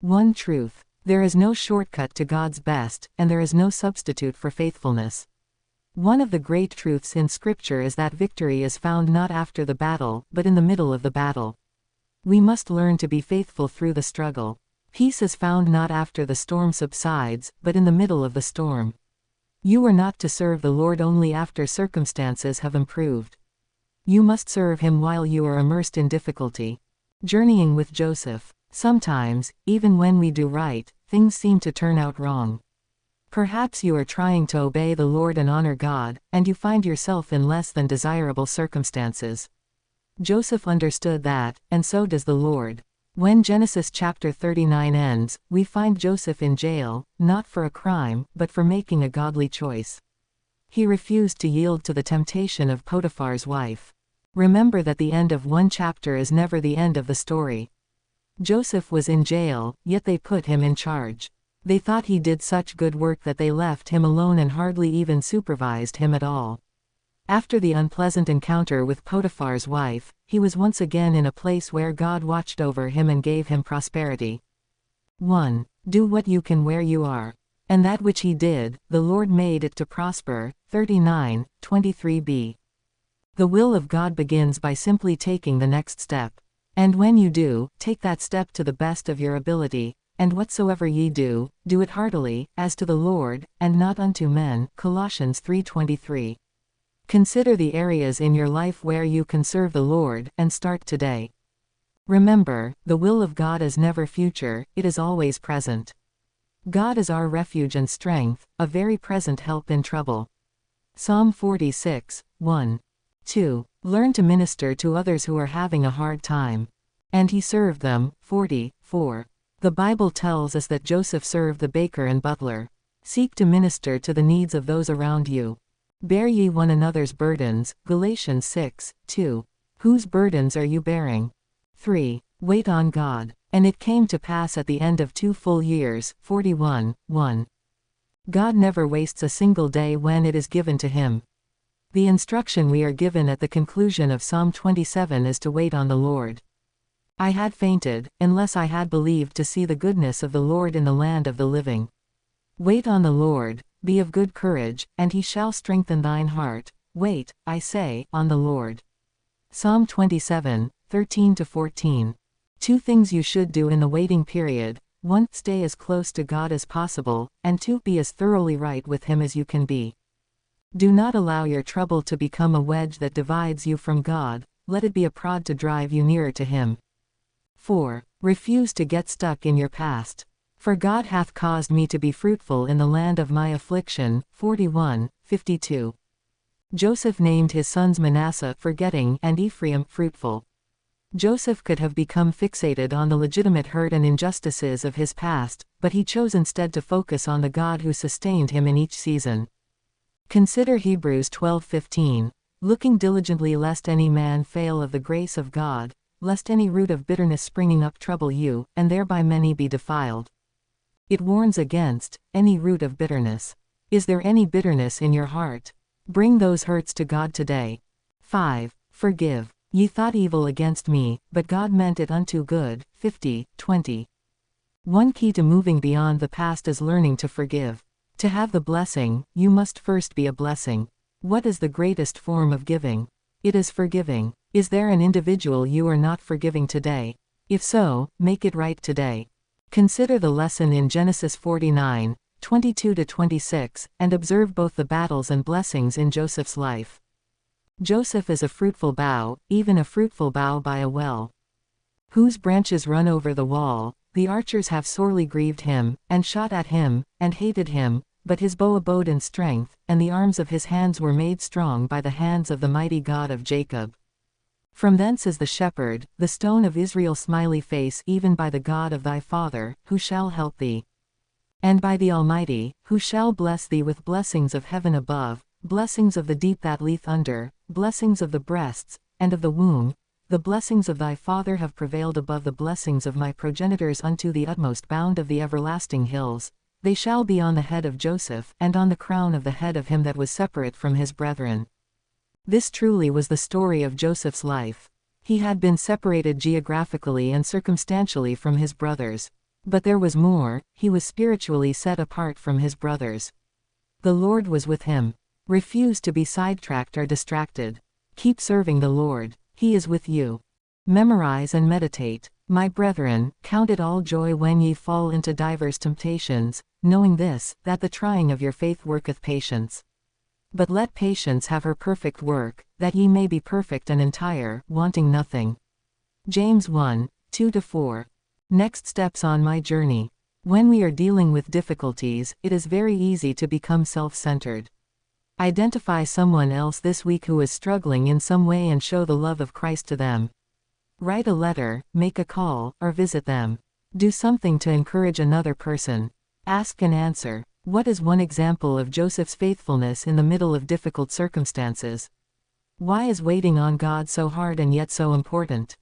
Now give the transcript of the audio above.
One truth. There is no shortcut to God's best, and there is no substitute for faithfulness. One of the great truths in Scripture is that victory is found not after the battle, but in the middle of the battle. We must learn to be faithful through the struggle. Peace is found not after the storm subsides, but in the middle of the storm. You are not to serve the Lord only after circumstances have improved. You must serve Him while you are immersed in difficulty. Journeying with Joseph. Sometimes, even when we do right, things seem to turn out wrong. Perhaps you are trying to obey the Lord and honor God, and you find yourself in less than desirable circumstances. Joseph understood that, and so does the Lord. When Genesis chapter 39 ends, we find Joseph in jail, not for a crime, but for making a godly choice. He refused to yield to the temptation of Potiphar's wife. Remember that the end of one chapter is never the end of the story. Joseph was in jail, yet they put him in charge. They thought he did such good work that they left him alone and hardly even supervised him at all. After the unpleasant encounter with Potiphar's wife, he was once again in a place where God watched over him and gave him prosperity. 1. Do what you can where you are. And that which he did, the Lord made it to prosper. 39:23b. The will of God begins by simply taking the next step. And when you do, take that step to the best of your ability, and whatsoever ye do, do it heartily, as to the Lord, and not unto men. Colossians 3:23. Consider the areas in your life where you can serve the Lord, and start today. Remember, the will of God is never future, it is always present. God is our refuge and strength, a very present help in trouble. Psalm 46:1. 2. Learn to minister to others who are having a hard time. And he served them. 40:4. The Bible tells us that Joseph served the baker and butler. Seek to minister to the needs of those around you. Bear ye one another's burdens. Galatians 6:2. Whose burdens are you bearing? 3. Wait on God. And it came to pass at the end of 2 full years. 41:1. God never wastes a single day when it is given to him. The instruction we are given at the conclusion of Psalm 27 is to wait on the Lord. I had fainted, unless I had believed to see the goodness of the Lord in the land of the living. Wait on the Lord, be of good courage, and he shall strengthen thine heart. Wait, I say, on the Lord. Psalm 27:13-14. 2 things you should do in the waiting period. 1. Stay as close to God as possible, and 2. Be as thoroughly right with him as you can be. Do not allow your trouble to become a wedge that divides you from God, let it be a prod to drive you nearer to him. 4. Refuse to get stuck in your past. For God hath caused me to be fruitful in the land of my affliction. 41:52. Joseph named his sons Manasseh forgetting and Ephraim fruitful. Joseph could have become fixated on the legitimate hurt and injustices of his past, but he chose instead to focus on the God who sustained him in each season. Consider Hebrews 12:15, looking diligently lest any man fail of the grace of God, lest any root of bitterness springing up trouble you, and thereby many be defiled. It warns against any root of bitterness. Is there any bitterness in your heart? Bring those hurts to God today. 5. Forgive. Ye thought evil against me, but God meant it unto good. 50:20. One key to moving beyond the past is learning to forgive. To have the blessing, you must first be a blessing. What is the greatest form of giving? It is forgiving. Is there an individual you are not forgiving today? If so, make it right today. Consider the lesson in Genesis 49:22-26, and observe both the battles and blessings in Joseph's life. Joseph is a fruitful bough, even a fruitful bough by a well, whose branches run over the wall. The archers have sorely grieved him, and shot at him, and hated him, but his bow abode in strength, and the arms of his hands were made strong by the hands of the mighty God of Jacob. From thence is the shepherd, the stone of Israel's smiley face, even by the God of thy father, who shall help thee. And by the Almighty, who shall bless thee with blessings of heaven above, blessings of the deep that lieth under, blessings of the breasts, and of the womb. The blessings of thy father have prevailed above the blessings of my progenitors unto the utmost bound of the everlasting hills. They shall be on the head of Joseph, and on the crown of the head of him that was separate from his brethren. This truly was the story of Joseph's life. He had been separated geographically and circumstantially from his brothers. But there was more, he was spiritually set apart from his brothers. The Lord was with him. Refuse to be sidetracked or distracted. Keep serving the Lord. He is with you. Memorize and meditate. My brethren, count it all joy when ye fall into divers temptations, knowing this, that the trying of your faith worketh patience. But let patience have her perfect work, that ye may be perfect and entire, wanting nothing. James 1, 2-4. Next steps on my journey. When we are dealing with difficulties, it is very easy to become self-centered. Identify someone else this week who is struggling in some way and show the love of Christ to them. Write a letter, make a call, or visit them. Do something to encourage another person. Ask and answer. What is one example of Joseph's faithfulness in the middle of difficult circumstances? Why is waiting on God so hard and yet so important?